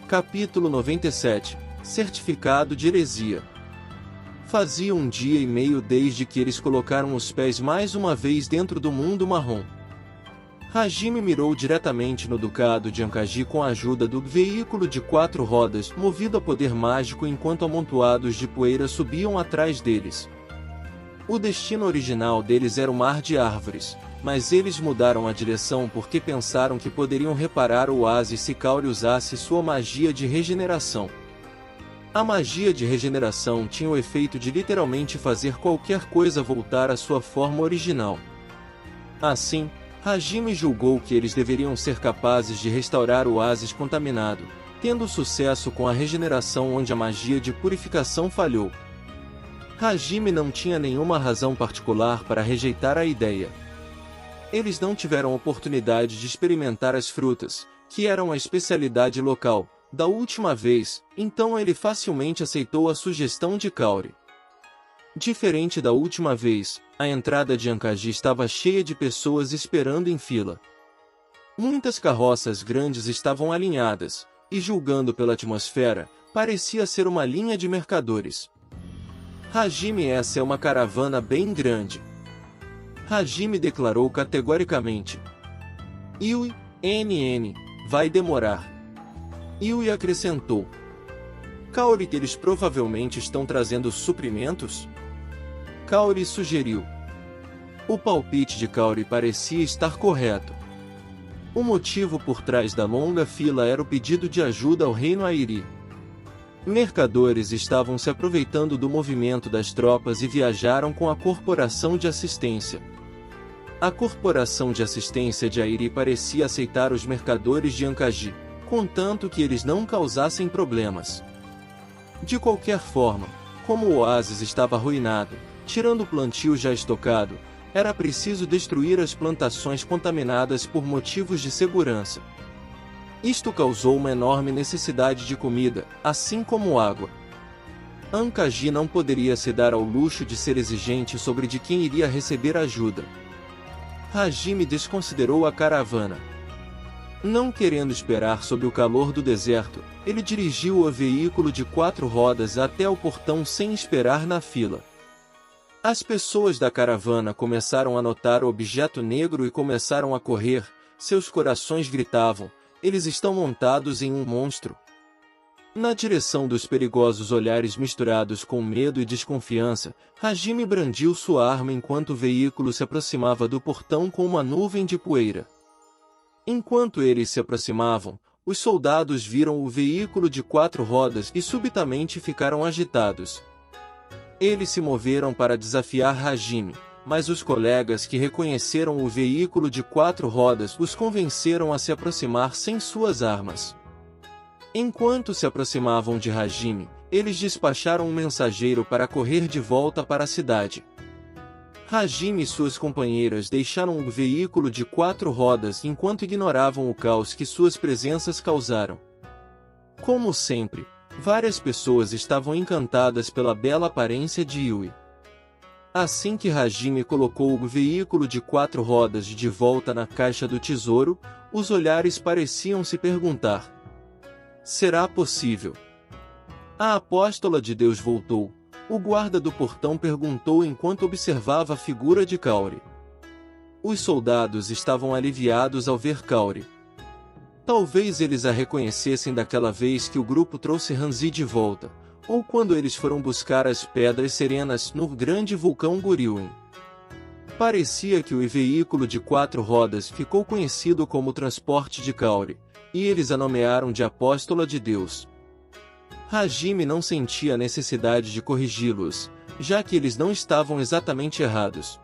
Capítulo 97. Certificado de heresia. Fazia 1 dia e meio desde que eles colocaram os pés mais uma vez dentro do mundo marrom. Hajime mirou diretamente no ducado de Ankaji com a ajuda do veículo de 4 rodas, movido a poder mágico enquanto amontoados de poeira subiam atrás deles. O destino original deles era o mar de árvores, mas eles mudaram a direção porque pensaram que poderiam reparar o oásis se Kaori usasse sua magia de regeneração. A magia de regeneração tinha o efeito de literalmente fazer qualquer coisa voltar à sua forma original. Assim, Hajime julgou que eles deveriam ser capazes de restaurar o oásis contaminado, tendo sucesso com a regeneração onde a magia de purificação falhou. Hajime não tinha nenhuma razão particular para rejeitar a ideia. Eles não tiveram oportunidade de experimentar as frutas, que eram a especialidade local, da última vez, então ele facilmente aceitou a sugestão de Kaori. Diferente da última vez, a entrada de Ankaji estava cheia de pessoas esperando em fila. Muitas carroças grandes estavam alinhadas, e julgando pela atmosfera, parecia ser uma linha de mercadores. Hajime, essa é uma caravana bem grande. Hajime declarou categoricamente. Yui, NN, vai demorar. Yui acrescentou. Kaori, eles provavelmente estão trazendo suprimentos? Kaori sugeriu. O palpite de Kaori parecia estar correto. O motivo por trás da longa fila era o pedido de ajuda ao reino Airi. Mercadores estavam se aproveitando do movimento das tropas e viajaram com a Corporação de Assistência. A Corporação de Assistência de Airi parecia aceitar os mercadores de Ankaji, contanto que eles não causassem problemas. De qualquer forma, como o oásis estava arruinado, tirando o plantio já estocado, era preciso destruir as plantações contaminadas por motivos de segurança. Isto causou uma enorme necessidade de comida, assim como água. Ankaji não poderia se dar ao luxo de ser exigente sobre de quem iria receber ajuda. Hajime desconsiderou a caravana. Não querendo esperar sob o calor do deserto, ele dirigiu o veículo de 4 rodas até o portão sem esperar na fila. As pessoas da caravana começaram a notar o objeto negro e começaram a correr, seus corações gritavam, eles estão montados em um monstro. Na direção dos perigosos olhares misturados com medo e desconfiança, Hajime brandiu sua arma enquanto o veículo se aproximava do portão com uma nuvem de poeira. Enquanto eles se aproximavam, os soldados viram o veículo de 4 rodas e subitamente ficaram agitados. Eles se moveram para desafiar Hajime, mas os colegas que reconheceram o veículo de 4 rodas os convenceram a se aproximar sem suas armas. Enquanto se aproximavam de Hajime, eles despacharam um mensageiro para correr de volta para a cidade. Hajime e suas companheiras deixaram o veículo de 4 rodas enquanto ignoravam o caos que suas presenças causaram. Como sempre, várias pessoas estavam encantadas pela bela aparência de Yui. Assim que Hajime colocou o veículo de 4 rodas de volta na caixa do tesouro, os olhares pareciam se perguntar: será possível? A apóstola de Deus voltou. O guarda do portão perguntou enquanto observava a figura de Kaori. Os soldados estavam aliviados ao ver Kaori. Talvez eles a reconhecessem daquela vez que o grupo trouxe Hanzi de volta, ou quando eles foram buscar as pedras serenas no grande vulcão Goryuin. Parecia que o veículo de 4 rodas ficou conhecido como o transporte de Kaori, e eles a nomearam de Apóstola de Deus. Hajime não sentia a necessidade de corrigi-los, já que eles não estavam exatamente errados.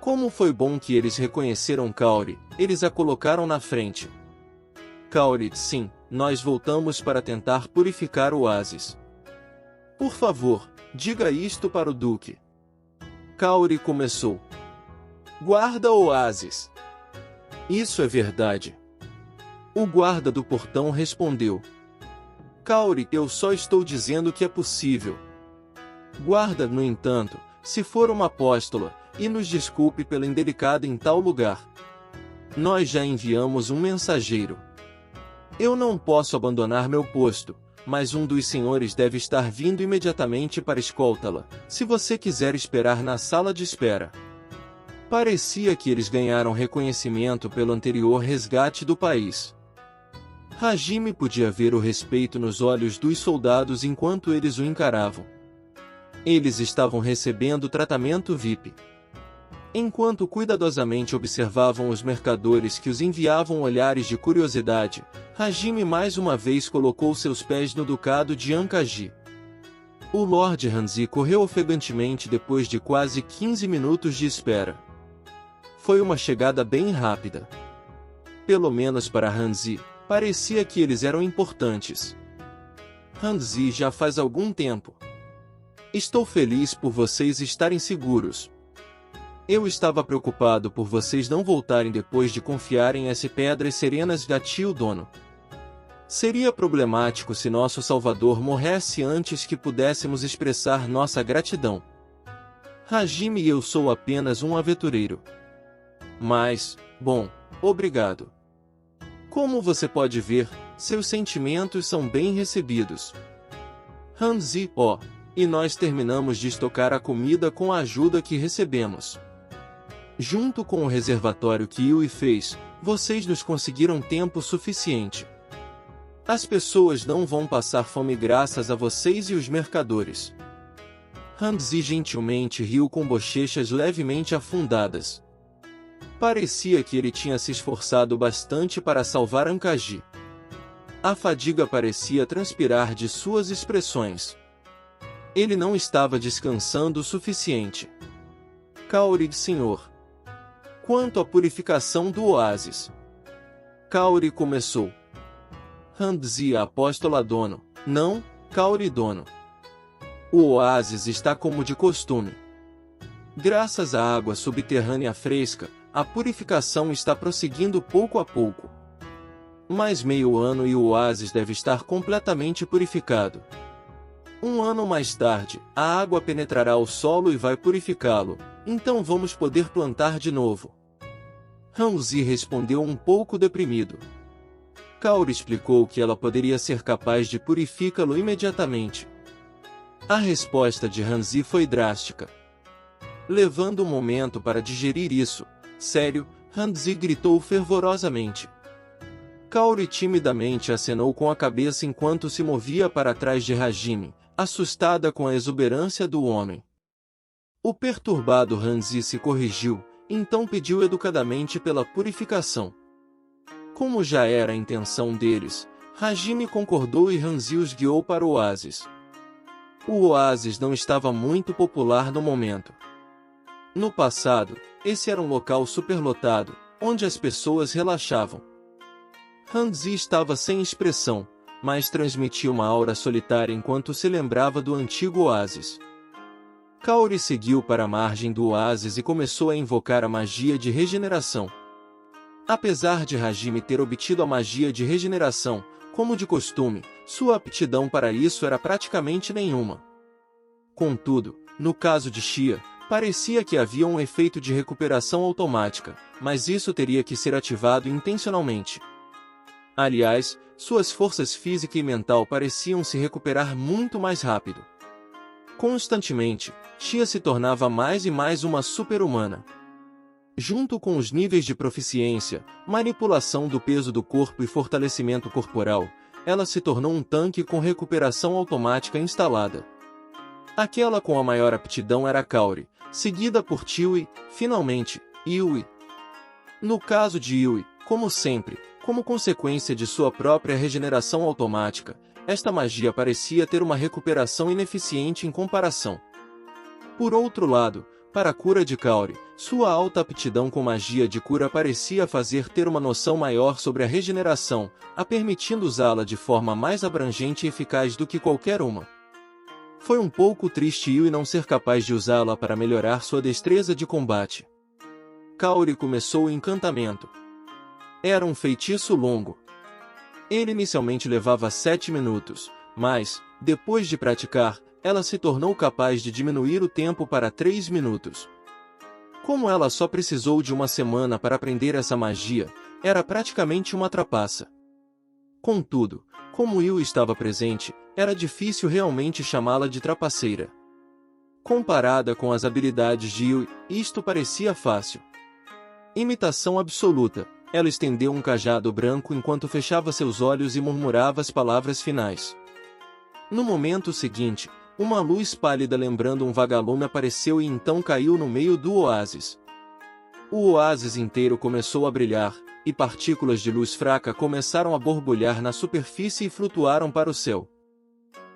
Como foi bom que eles reconheceram Kaori, eles a colocaram na frente. Kaori, sim, nós voltamos para tentar purificar o oásis. Por favor, diga isto para o Duque. Kaori começou. Guarda o oásis. Isso é verdade. O guarda do portão respondeu. Kaori, eu só estou dizendo que é possível. Guarda, no entanto, se for uma apóstola, e nos desculpe pela indelicada em tal lugar. Nós já enviamos um mensageiro. Eu não posso abandonar meu posto, mas um dos senhores deve estar vindo imediatamente para escoltá-la, se você quiser esperar na sala de espera. Parecia que eles ganharam reconhecimento pelo anterior resgate do país. Hajime podia ver o respeito nos olhos dos soldados enquanto eles o encaravam. Eles estavam recebendo tratamento VIP. Enquanto cuidadosamente observavam os mercadores que os enviavam olhares de curiosidade, Hajime mais uma vez colocou seus pés no ducado de Ankaji. O Lord Hanzi correu ofegantemente depois de quase 15 minutos de espera. Foi uma chegada bem rápida. Pelo menos para Hanzi, parecia que eles eram importantes. Hanzi já faz algum tempo. Estou feliz por vocês estarem seguros. Eu estava preocupado por vocês não voltarem depois de confiarem as pedras serenas da tio dono. Seria problemático se nosso salvador morresse antes que pudéssemos expressar nossa gratidão. Hajime e eu sou apenas um aventureiro. Mas, bom, obrigado. Como você pode ver, seus sentimentos são bem recebidos. Hanzi, e nós terminamos de estocar a comida com a ajuda que recebemos. Junto com o reservatório que Yui fez, vocês nos conseguiram tempo suficiente. As pessoas não vão passar fome graças a vocês e os mercadores. Hanzi gentilmente riu com bochechas levemente afundadas. Parecia que ele tinha se esforçado bastante para salvar Ankaji. A fadiga parecia transpirar de suas expressões. Ele não estava descansando o suficiente. Kaori, senhor. Quanto à purificação do oásis. Kaori começou. Hanzi, a apóstola dono. Não, Kaori dono. O oásis está como de costume. Graças à água subterrânea fresca, a purificação está prosseguindo pouco a pouco. Mais meio ano e o oásis deve estar completamente purificado. Um ano mais tarde, a água penetrará o solo e vai purificá-lo, então vamos poder plantar de novo. Hanzi respondeu um pouco deprimido. Kaori explicou que ela poderia ser capaz de purificá-lo imediatamente. A resposta de Hanzi foi drástica. Levando um momento para digerir isso, sério, Hanzi gritou fervorosamente. Kaori timidamente acenou com a cabeça enquanto se movia para trás de Hajime, assustada com a exuberância do homem. O perturbado Hanzi se corrigiu, então pediu educadamente pela purificação. Como já era a intenção deles, Hajime concordou e Hanzi os guiou para o oásis. O oásis não estava muito popular no momento. No passado, esse era um local superlotado, onde as pessoas relaxavam. Hanzi estava sem expressão, mas transmitia uma aura solitária enquanto se lembrava do antigo oásis. Kaori seguiu para a margem do oásis e começou a invocar a magia de regeneração. Apesar de Hajime ter obtido a magia de regeneração, como de costume, sua aptidão para isso era praticamente nenhuma. Contudo, no caso de Shia, parecia que havia um efeito de recuperação automática, mas isso teria que ser ativado intencionalmente. Aliás, suas forças física e mental pareciam se recuperar muito mais rápido. Constantemente, Shia se tornava mais e mais uma super-humana. Junto com os níveis de proficiência, manipulação do peso do corpo e fortalecimento corporal, ela se tornou um tanque com recuperação automática instalada. Aquela com a maior aptidão era Kaori, seguida por Chiui, finalmente, Yui. No caso de Yui, como sempre, como consequência de sua própria regeneração automática, esta magia parecia ter uma recuperação ineficiente em comparação. Por outro lado, para a cura de Kaori, sua alta aptidão com magia de cura parecia fazer ter uma noção maior sobre a regeneração, a permitindo usá-la de forma mais abrangente e eficaz do que qualquer uma. Foi um pouco triste Yui não ser capaz de usá-la para melhorar sua destreza de combate. Kaori começou o encantamento. Era um feitiço longo. Ele inicialmente levava 7 minutos, mas, depois de praticar, ela se tornou capaz de diminuir o tempo para 3 minutos. Como ela só precisou de uma semana para aprender essa magia, era praticamente uma trapaça. Contudo, como Will estava presente, era difícil realmente chamá-la de trapaceira. Comparada com as habilidades de Will, isto parecia fácil. Imitação absoluta. Ela estendeu um cajado branco enquanto fechava seus olhos e murmurava as palavras finais. No momento seguinte, uma luz pálida lembrando um vagalume apareceu e então caiu no meio do oásis. O oásis inteiro começou a brilhar, e partículas de luz fraca começaram a borbulhar na superfície e flutuaram para o céu.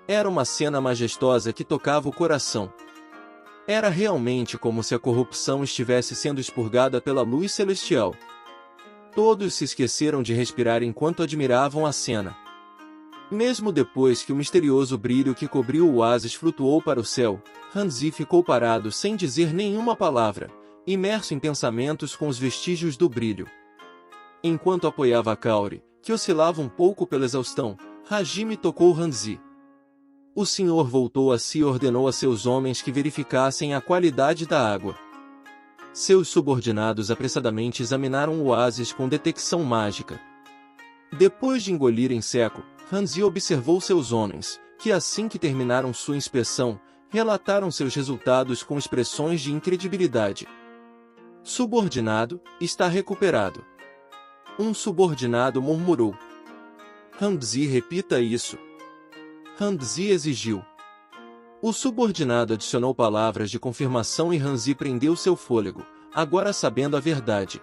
Era uma cena majestosa que tocava o coração. Era realmente como se a corrupção estivesse sendo expurgada pela luz celestial. Todos se esqueceram de respirar enquanto admiravam a cena. Mesmo depois que o misterioso brilho que cobriu o oásis flutuou para o céu, Hanzi ficou parado sem dizer nenhuma palavra, imerso em pensamentos com os vestígios do brilho. Enquanto apoiava Kaori, que oscilava um pouco pela exaustão, Hajime tocou Hanzi. O senhor voltou a si e ordenou a seus homens que verificassem a qualidade da água. Seus subordinados apressadamente examinaram o oásis com detecção mágica. Depois de engolir em seco, Hanzi observou seus homens, que assim que terminaram sua inspeção, relataram seus resultados com expressões de incredibilidade. Subordinado, está recuperado. Um subordinado murmurou. Hanzi, repita isso. Hanzi exigiu. O subordinado adicionou palavras de confirmação e Hanzi prendeu seu fôlego, agora sabendo a verdade.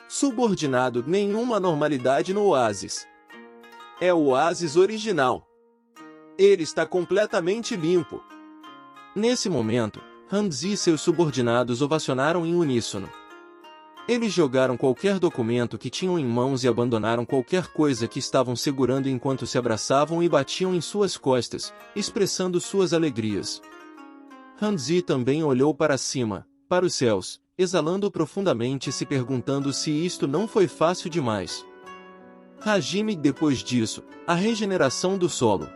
Subordinado, nenhuma anormalidade no oásis. É o oásis original. Ele está completamente limpo. Nesse momento, Hanzi e seus subordinados ovacionaram em uníssono. Eles jogaram qualquer documento que tinham em mãos e abandonaram qualquer coisa que estavam segurando enquanto se abraçavam e batiam em suas costas, expressando suas alegrias. Hanzi também olhou para cima, para os céus, exalando profundamente e se perguntando se isto não foi fácil demais. Hajime, depois disso, a regeneração do solo.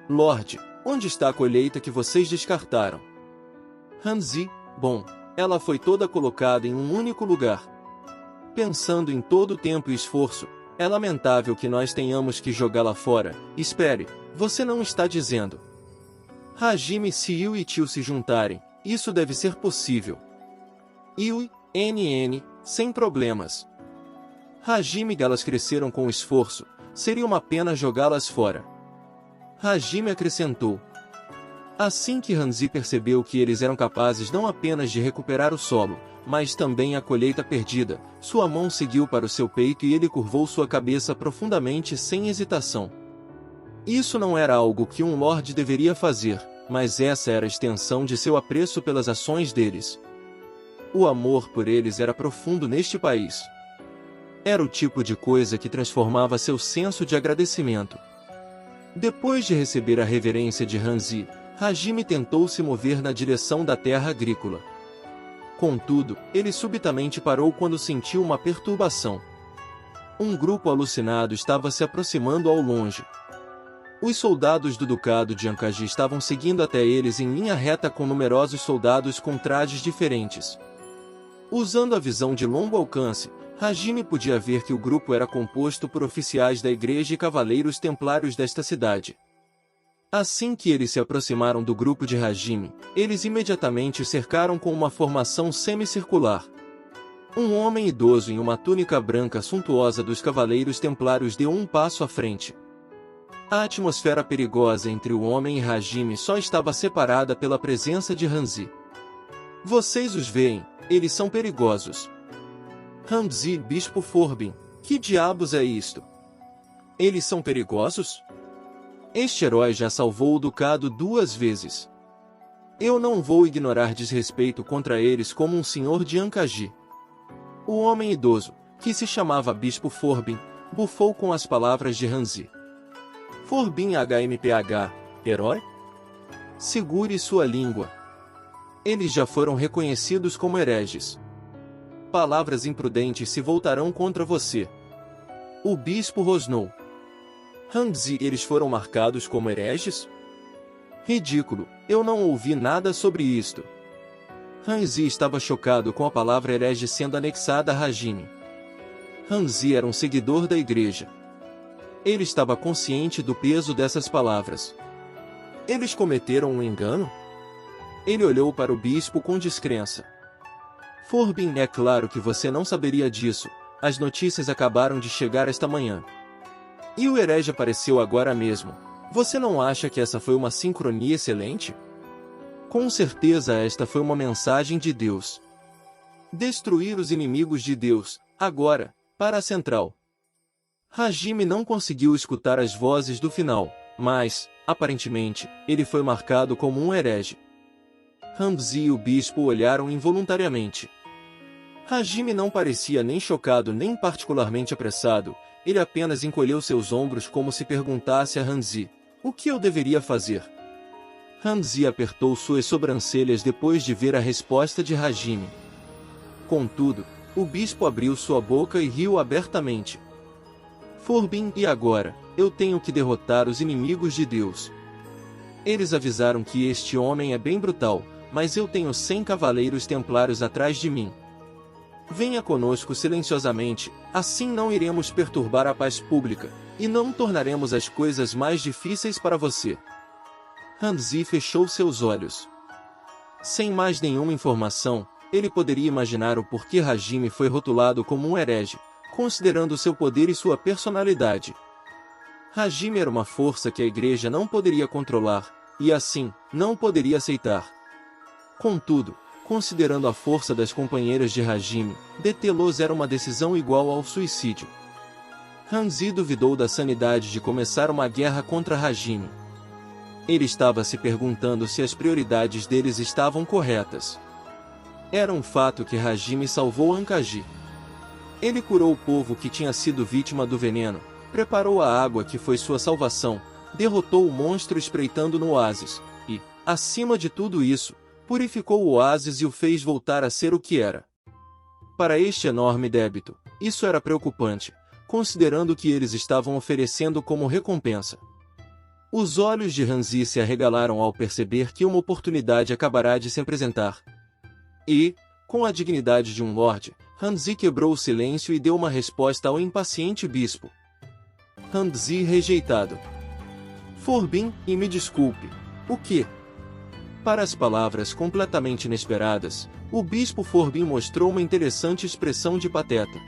Lorde, onde está a colheita que vocês descartaram? Hanzi, bom, ela foi toda colocada em um único lugar. Pensando em todo o tempo e esforço, é lamentável que nós tenhamos que jogá-la fora. Espere, você não está dizendo. Hajime, se Yui e Tio se juntarem, isso deve ser possível. Yui, NN, sem problemas. Hajime, elas cresceram com esforço, seria uma pena jogá-las fora. Hajime acrescentou. Assim que Hanzi percebeu que eles eram capazes não apenas de recuperar o solo, mas também a colheita perdida, sua mão seguiu para o seu peito e ele curvou sua cabeça profundamente sem hesitação. Isso não era algo que um lorde deveria fazer, mas essa era a extensão de seu apreço pelas ações deles. O amor por eles era profundo neste país. Era o tipo de coisa que transformava seu senso de agradecimento. Depois de receber a reverência de Hanzi, Hajime tentou se mover na direção da terra agrícola. Contudo, ele subitamente parou quando sentiu uma perturbação. Um grupo alucinado estava se aproximando ao longe. Os soldados do Ducado de Ankaji estavam seguindo até eles em linha reta com numerosos soldados com trajes diferentes. Usando a visão de longo alcance, Hajime podia ver que o grupo era composto por oficiais da igreja e cavaleiros templários desta cidade. Assim que eles se aproximaram do grupo de Hajime, eles imediatamente o cercaram com uma formação semicircular. Um homem idoso em uma túnica branca suntuosa dos cavaleiros templários deu um passo à frente. A atmosfera perigosa entre o homem e Hajime só estava separada pela presença de Hanzi. Vocês os veem, eles são perigosos. Hanzi, Bispo Forbin, que diabos é isto? Eles são perigosos? Este herói já salvou o ducado 2 vezes. Eu não vou ignorar desrespeito contra eles como um senhor de Ankaji. O homem idoso, que se chamava Bispo Forbin, bufou com as palavras de Hanzi. Forbin HMPH, herói? Segure sua língua. Eles já foram reconhecidos como hereges. Palavras imprudentes se voltarão contra você. O bispo rosnou. Hanzi, eles foram marcados como hereges? Ridículo, eu não ouvi nada sobre isto. Hanzi estava chocado com a palavra herege sendo anexada a Hajime. Hanzi era um seguidor da igreja. Ele estava consciente do peso dessas palavras. Eles cometeram um engano? Ele olhou para o bispo com descrença. Forbin, é claro que você não saberia disso. As notícias acabaram de chegar esta manhã. E o herege apareceu agora mesmo. Você não acha que essa foi uma sincronia excelente? Com certeza esta foi uma mensagem de Deus. Destruir os inimigos de Deus, agora, para a central. Hajime não conseguiu escutar as vozes do final, mas, aparentemente, ele foi marcado como um herege. Ramsey e o bispo olharam involuntariamente. Hajime não parecia nem chocado nem particularmente apressado, ele apenas encolheu seus ombros como se perguntasse a Ramsey: o que eu deveria fazer? Ramsey apertou suas sobrancelhas depois de ver a resposta de Hajime. Contudo, o bispo abriu sua boca e riu abertamente. Forbin, e agora, eu tenho que derrotar os inimigos de Deus. Eles avisaram que este homem é bem brutal, mas eu tenho 100 cavaleiros templários atrás de mim. Venha conosco silenciosamente, assim não iremos perturbar a paz pública, e não tornaremos as coisas mais difíceis para você. Ramsey fechou seus olhos. Sem mais nenhuma informação, ele poderia imaginar o porquê Hajime foi rotulado como um herege, considerando seu poder e sua personalidade. Hajime era uma força que a igreja não poderia controlar, e assim, não poderia aceitar. Contudo, considerando a força das companheiras de Hajime, detê-los era uma decisão igual ao suicídio. Ramsey duvidou da sanidade de começar uma guerra contra Hajime. Ele estava se perguntando se as prioridades deles estavam corretas. Era um fato que Hajime salvou Ankaji. Ele curou o povo que tinha sido vítima do veneno, preparou a água que foi sua salvação, derrotou o monstro espreitando no oásis, e, acima de tudo isso, purificou o oásis e o fez voltar a ser o que era. Para este enorme débito, isso era preocupante, considerando o que eles estavam oferecendo como recompensa. Os olhos de Ramsey se arregalaram ao perceber que uma oportunidade acabará de se apresentar. E, com a dignidade de um lorde, Ramsey quebrou o silêncio e deu uma resposta ao impaciente bispo. Ramsey rejeitado. Forbin, e me desculpe. O quê? Para as palavras completamente inesperadas, o bispo Forbin mostrou uma interessante expressão de pateta.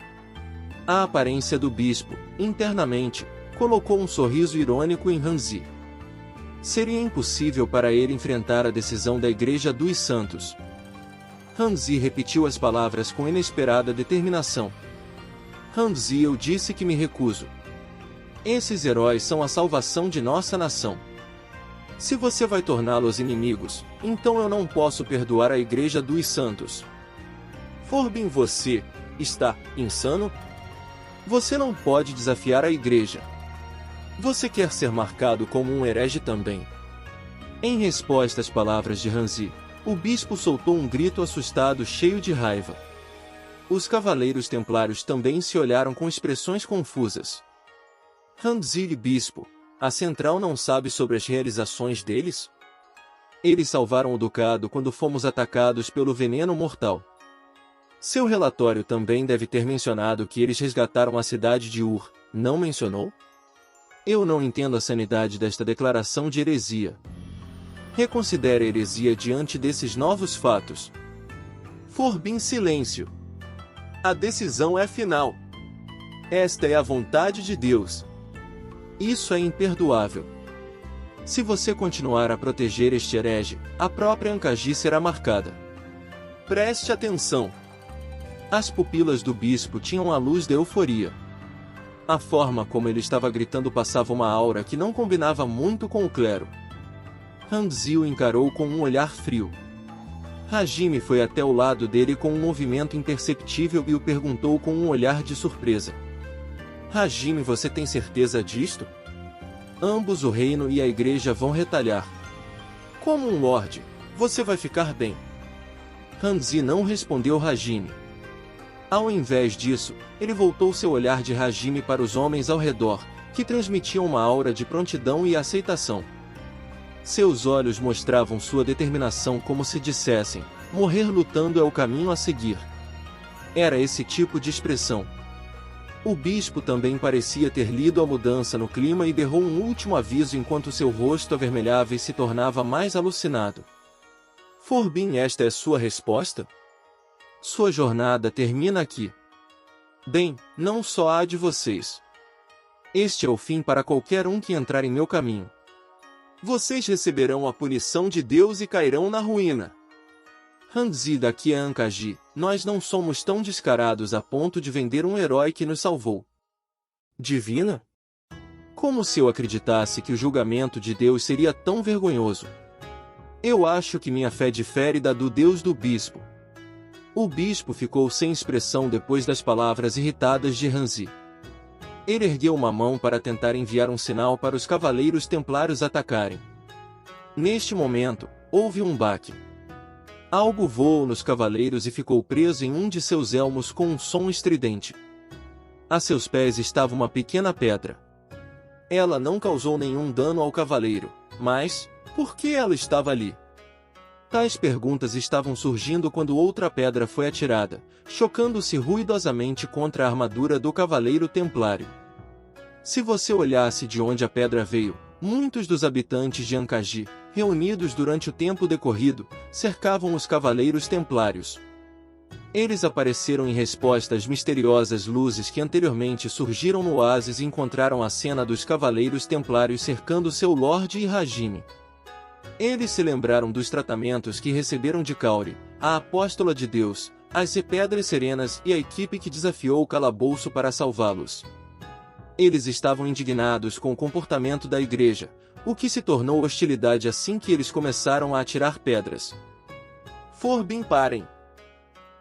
A aparência do bispo, internamente, colocou um sorriso irônico em Ramsey. Seria impossível para ele enfrentar a decisão da Igreja dos Santos. Ramsey repetiu as palavras com inesperada determinação. Ramsey, eu disse que me recuso. Esses heróis são a salvação de nossa nação. Se você vai torná-los inimigos, então eu não posso perdoar a Igreja dos Santos. Forbin, você está insano? Você não pode desafiar a Igreja. Você quer ser marcado como um herege também. Em resposta às palavras de Ramsey, o bispo soltou um grito assustado cheio de raiva. Os cavaleiros templários também se olharam com expressões confusas. Ramsey, bispo, a central não sabe sobre as realizações deles? Eles salvaram o ducado quando fomos atacados pelo veneno mortal. Seu relatório também deve ter mencionado que eles resgataram a cidade de Ur, não mencionou? Eu não entendo a sanidade desta declaração de heresia. Reconsidere a heresia diante desses novos fatos. Forbin, silêncio. A decisão é final. Esta é a vontade de Deus. Isso é imperdoável. Se você continuar a proteger este herege, a própria Ankaji será marcada. Preste atenção. As pupilas do bispo tinham a luz da euforia. A forma como ele estava gritando passava uma aura que não combinava muito com o clero. Ramsey o encarou com um olhar frio. Hajime foi até o lado dele com um movimento imperceptível e o perguntou com um olhar de surpresa. Hajime, você tem certeza disto? Ambos o reino e a igreja vão retalhar. Como um lorde, você vai ficar bem. Ramsey não respondeu Hajime. Ao invés disso, ele voltou seu olhar de Hajime para os homens ao redor, que transmitiam uma aura de prontidão e aceitação. Seus olhos mostravam sua determinação como se dissessem, morrer lutando é o caminho a seguir. Era esse tipo de expressão. O bispo também parecia ter lido a mudança no clima e berrou um último aviso enquanto seu rosto avermelhava e se tornava mais alucinado. Forbin, esta é sua resposta? Sua jornada termina aqui. Bem, não só há de vocês. Este é o fim para qualquer um que entrar em meu caminho. Vocês receberão a punição de Deus e cairão na ruína. Hanzi, daqui a Ankaji, nós não somos tão descarados a ponto de vender um herói que nos salvou. Divina? Como se eu acreditasse que o julgamento de Deus seria tão vergonhoso. Eu acho que minha fé difere da do Deus do bispo. O bispo ficou sem expressão depois das palavras irritadas de Hanzi. Ele ergueu uma mão para tentar enviar um sinal para os cavaleiros templários atacarem. Neste momento, houve um baque. Algo voou nos cavaleiros e ficou preso em um de seus elmos com um som estridente. A seus pés estava uma pequena pedra. Ela não causou nenhum dano ao cavaleiro, mas, por que ela estava ali? Tais perguntas estavam surgindo quando outra pedra foi atirada, chocando-se ruidosamente contra a armadura do cavaleiro templário. Se você olhasse de onde a pedra veio, muitos dos habitantes de Ankaji, reunidos durante o tempo decorrido, cercavam os cavaleiros templários. Eles apareceram em resposta às misteriosas luzes que anteriormente surgiram no oásis e encontraram a cena dos cavaleiros templários cercando seu Lorde e Hajime. Eles se lembraram dos tratamentos que receberam de Kaori, a apóstola de Deus, as Pedras Serenas e a equipe que desafiou o calabouço para salvá-los. Eles estavam indignados com o comportamento da igreja, o que se tornou hostilidade assim que eles começaram a atirar pedras. Forbin, parem!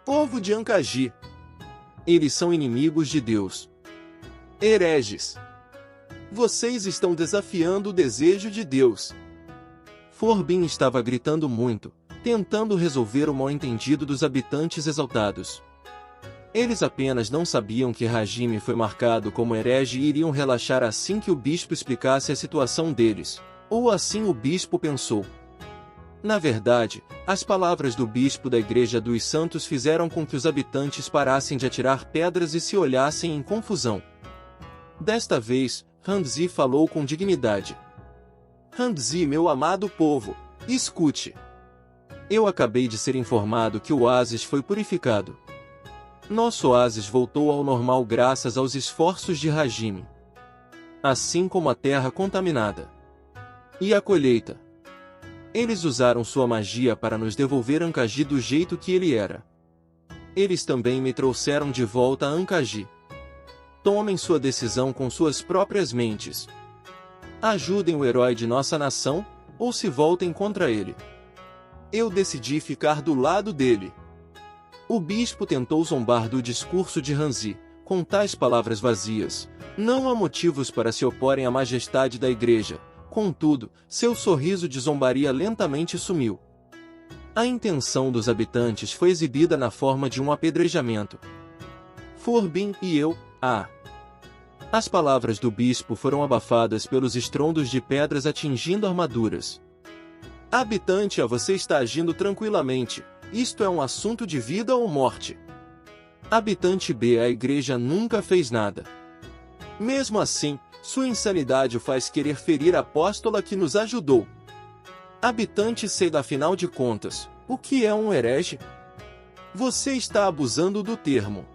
Povo de Ankaji! Eles são inimigos de Deus. Hereges! Vocês estão desafiando o desejo de Deus. Forbin estava gritando muito, tentando resolver o mal-entendido dos habitantes exaltados. Eles apenas não sabiam que Hajime foi marcado como herege e iriam relaxar assim que o bispo explicasse a situação deles, ou assim o bispo pensou. Na verdade, as palavras do bispo da Igreja dos Santos fizeram com que os habitantes parassem de atirar pedras e se olhassem em confusão. Desta vez, Hanzi falou com dignidade. Hanzi, meu amado povo, escute. Eu acabei de ser informado que o oásis foi purificado. Nosso oásis voltou ao normal graças aos esforços de Hajime. Assim como a terra contaminada. E a colheita. Eles usaram sua magia para nos devolver Ankaji do jeito que ele era. Eles também me trouxeram de volta a Ankaji. Tomem sua decisão com suas próprias mentes. Ajudem o herói de nossa nação, ou se voltem contra ele. Eu decidi ficar do lado dele. O bispo tentou zombar do discurso de Hanzi, com tais palavras vazias. Não há motivos para se oporem à majestade da igreja. Contudo, seu sorriso de zombaria lentamente sumiu. A intenção dos habitantes foi exibida na forma de um apedrejamento. Forbin e eu, As palavras do bispo foram abafadas pelos estrondos de pedras atingindo armaduras. Habitante A, você está agindo tranquilamente. Isto é um assunto de vida ou morte. Habitante B, a igreja nunca fez nada. Mesmo assim, sua insanidade o faz querer ferir a apóstola que nos ajudou. Habitante C, afinal de contas, o que é um herege? Você está abusando do termo.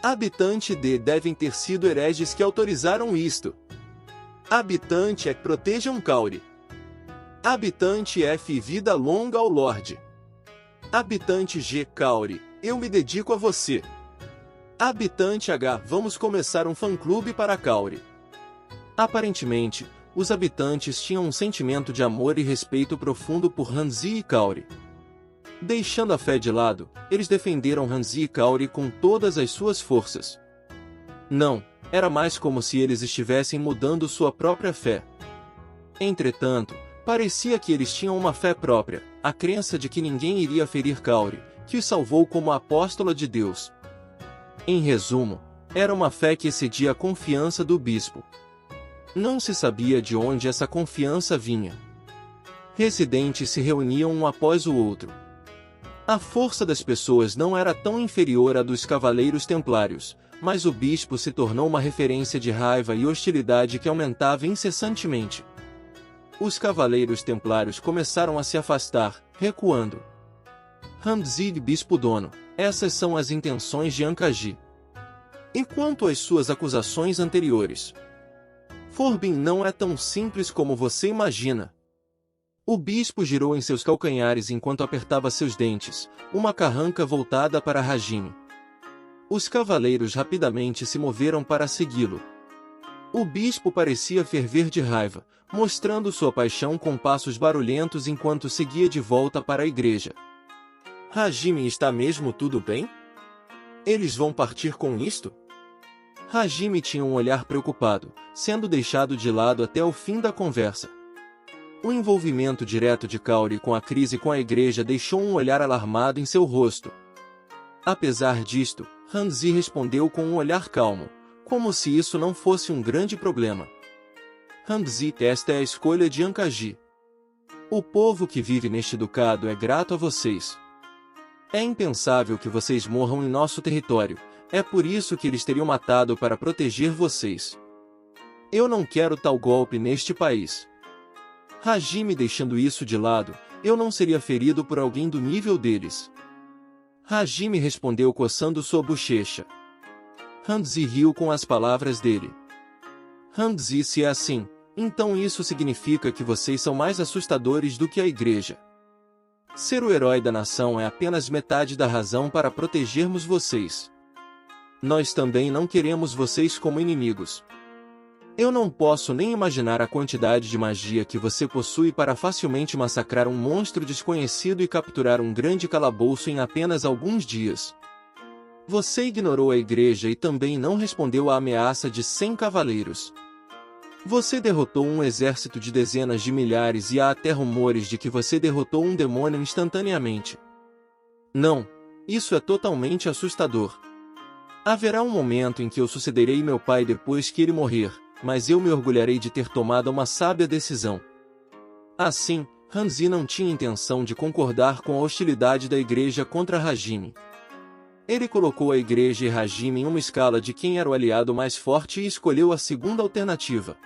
Habitante D, devem ter sido hereges que autorizaram isto. Habitante E, protejam Kaori. Habitante F, vida longa ao Lorde. Habitante G, Kaori, eu me dedico a você. Habitante H, vamos começar um fã-clube para Kaori. Aparentemente, os habitantes tinham um sentimento de amor e respeito profundo por Hanzi e Kaori. Deixando a fé de lado, eles defenderam Hanzi e Kaori com todas as suas forças. Não, era mais como se eles estivessem mudando sua própria fé. Entretanto, parecia que eles tinham uma fé própria, a crença de que ninguém iria ferir Kaori, que os salvou como a apóstola de Deus. Em resumo, era uma fé que excedia a confiança do bispo. Não se sabia de onde essa confiança vinha. Residentes se reuniam um após o outro. A força das pessoas não era tão inferior à dos cavaleiros templários, mas o bispo se tornou uma referência de raiva e hostilidade que aumentava incessantemente. Os cavaleiros templários começaram a se afastar, recuando. Hamzi, bispo dono, essas são as intenções de Ankaji. E quanto às suas acusações anteriores? Forbin não é tão simples como você imagina. O bispo girou em seus calcanhares enquanto apertava seus dentes, uma carranca voltada para Hajime. Os cavaleiros rapidamente se moveram para segui-lo. O bispo parecia ferver de raiva, mostrando sua paixão com passos barulhentos enquanto seguia de volta para a igreja. Hajime, está mesmo tudo bem? Eles vão partir com isto? Hajime tinha um olhar preocupado, sendo deixado de lado até o fim da conversa. O envolvimento direto de Kaori com a crise com a igreja deixou um olhar alarmado em seu rosto. Apesar disto, Hanzi respondeu com um olhar calmo, como se isso não fosse um grande problema. Hanzi, esta é a escolha de Ankaji. O povo que vive neste ducado é grato a vocês. É impensável que vocês morram em nosso território, é por isso que eles teriam matado para proteger vocês. Eu não quero tal golpe neste país. Hajime, deixando isso de lado, eu não seria ferido por alguém do nível deles. Hajime respondeu coçando sua bochecha. Hanzi riu com as palavras dele. Hanzi, se é assim, então isso significa que vocês são mais assustadores do que a igreja. Ser o herói da nação é apenas metade da razão para protegermos vocês. Nós também não queremos vocês como inimigos. Eu não posso nem imaginar a quantidade de magia que você possui para facilmente massacrar um monstro desconhecido e capturar um grande calabouço em apenas alguns dias. Você ignorou a igreja e também não respondeu à ameaça de 100 cavaleiros. Você derrotou um exército de dezenas de milhares e há até rumores de que você derrotou um demônio instantaneamente. Não, isso é totalmente assustador. Haverá um momento em que eu sucederei meu pai depois que ele morrer, mas eu me orgulharei de ter tomado uma sábia decisão. Assim, Hanzi não tinha intenção de concordar com a hostilidade da igreja contra Hajime. Ele colocou a igreja e Hajime em uma escala de quem era o aliado mais forte e escolheu a segunda alternativa.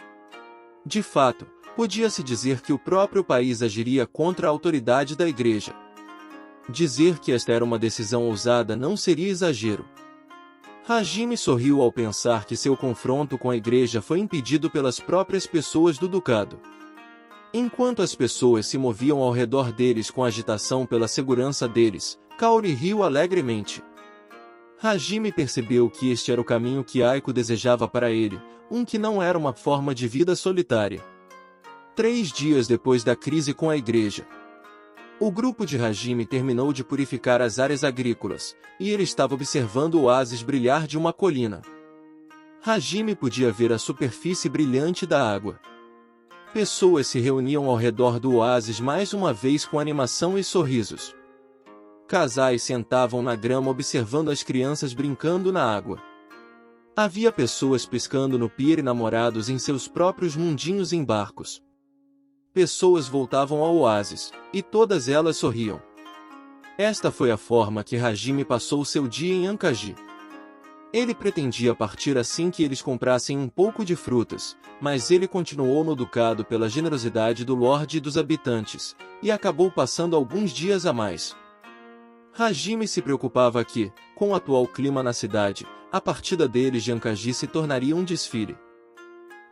De fato, podia-se dizer que o próprio país agiria contra a autoridade da igreja. Dizer que esta era uma decisão ousada não seria exagero. Hajime sorriu ao pensar que seu confronto com a igreja foi impedido pelas próprias pessoas do ducado. Enquanto as pessoas se moviam ao redor deles com agitação pela segurança deles, Kaori riu alegremente. Hajime percebeu que este era o caminho que Aiko desejava para ele, um que não era uma forma de vida solitária. 3 dias depois da crise com a igreja, o grupo de Hajime terminou de purificar as áreas agrícolas, e ele estava observando o oásis brilhar de uma colina. Hajime podia ver a superfície brilhante da água. Pessoas se reuniam ao redor do oásis mais uma vez com animação e sorrisos. Casais sentavam na grama observando as crianças brincando na água. Havia pessoas pescando no pier e namorados em seus próprios mundinhos em barcos. Pessoas voltavam ao oásis, e todas elas sorriam. Esta foi a forma que Hajime passou seu dia em Ankaji. Ele pretendia partir assim que eles comprassem um pouco de frutas, mas ele continuou no ducado pela generosidade do Lorde e dos habitantes, e acabou passando alguns dias a mais. Hajime se preocupava que, com o atual clima na cidade, a partida deles de Ankaji se tornaria um desfile.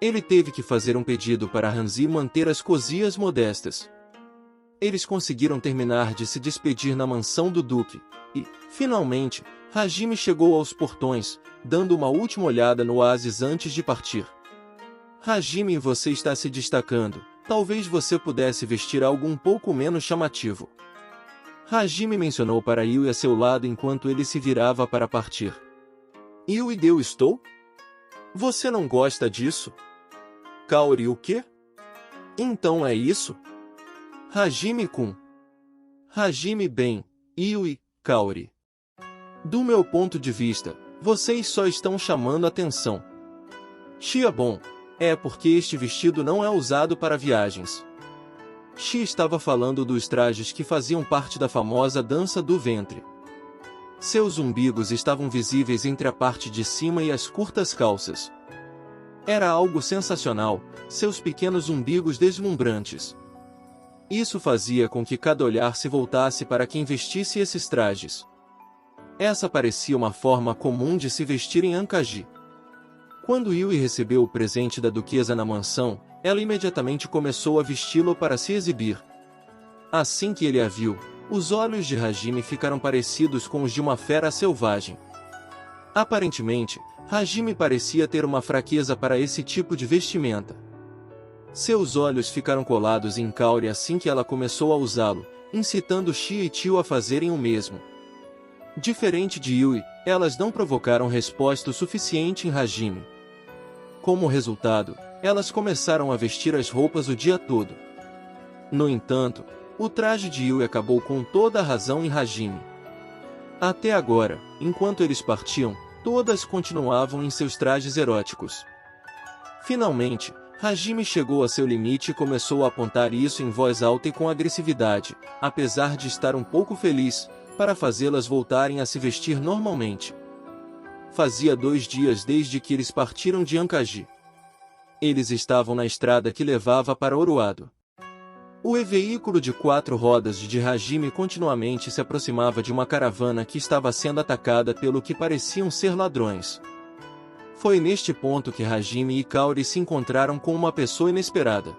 Ele teve que fazer um pedido para Hanzi manter as cozias modestas. Eles conseguiram terminar de se despedir na mansão do duque, e, finalmente, Hajime chegou aos portões, dando uma última olhada no oásis antes de partir. Hajime, você está se destacando, talvez você pudesse vestir algo um pouco menos chamativo. Hajime mencionou para Yui a seu lado enquanto ele se virava para partir. Yui, eu estou? Você não gosta disso? Kaori, o quê? Então é isso? Hajime-kun. Hajime, bem, Yui, Kaori. Do meu ponto de vista, vocês só estão chamando atenção. Shia, bom, é porque este vestido não é usado para viagens. Shi estava falando dos trajes que faziam parte da famosa dança do ventre. Seus umbigos estavam visíveis entre a parte de cima e as curtas calças. Era algo sensacional, seus pequenos umbigos deslumbrantes. Isso fazia com que cada olhar se voltasse para quem vestisse esses trajes. Essa parecia uma forma comum de se vestir em Ankaji. Quando Yui recebeu o presente da duquesa na mansão, ela imediatamente começou a vesti-lo para se exibir. Assim que ele a viu, os olhos de Hajime ficaram parecidos com os de uma fera selvagem. Aparentemente, Hajime parecia ter uma fraqueza para esse tipo de vestimenta. Seus olhos ficaram colados em Kaori assim que ela começou a usá-lo, incitando Shia e Tio a fazerem o mesmo. Diferente de Yui, elas não provocaram resposta o suficiente em Hajime. Como resultado, elas começaram a vestir as roupas o dia todo. No entanto, o traje de Yui acabou com toda a razão em Hajime. Até agora, enquanto eles partiam, todas continuavam em seus trajes eróticos. Finalmente, Hajime chegou a seu limite e começou a apontar isso em voz alta e com agressividade, apesar de estar um pouco feliz, para fazê-las voltarem a se vestir normalmente. Fazia 2 dias desde que eles partiram de Ankaji. Eles estavam na estrada que levava para Oroado. O veículo de 4 rodas de Hajime continuamente se aproximava de uma caravana que estava sendo atacada pelo que pareciam ser ladrões. Foi neste ponto que Hajime e Kaori se encontraram com uma pessoa inesperada.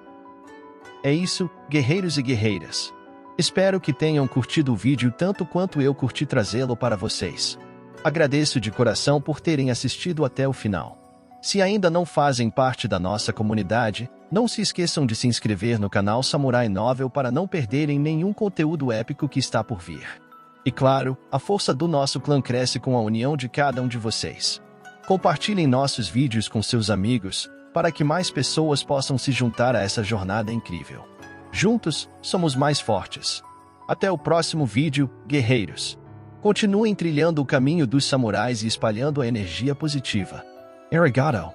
É isso, guerreiros e guerreiras. Espero que tenham curtido o vídeo tanto quanto eu curti trazê-lo para vocês. Agradeço de coração por terem assistido até o final. Se ainda não fazem parte da nossa comunidade, não se esqueçam de se inscrever no canal Samurai Novel para não perderem nenhum conteúdo épico que está por vir. E claro, a força do nosso clã cresce com a união de cada um de vocês. Compartilhem nossos vídeos com seus amigos, para que mais pessoas possam se juntar a essa jornada incrível. Juntos, somos mais fortes. Até o próximo vídeo, guerreiros. Continuem trilhando o caminho dos samurais e espalhando a energia positiva. Arigato.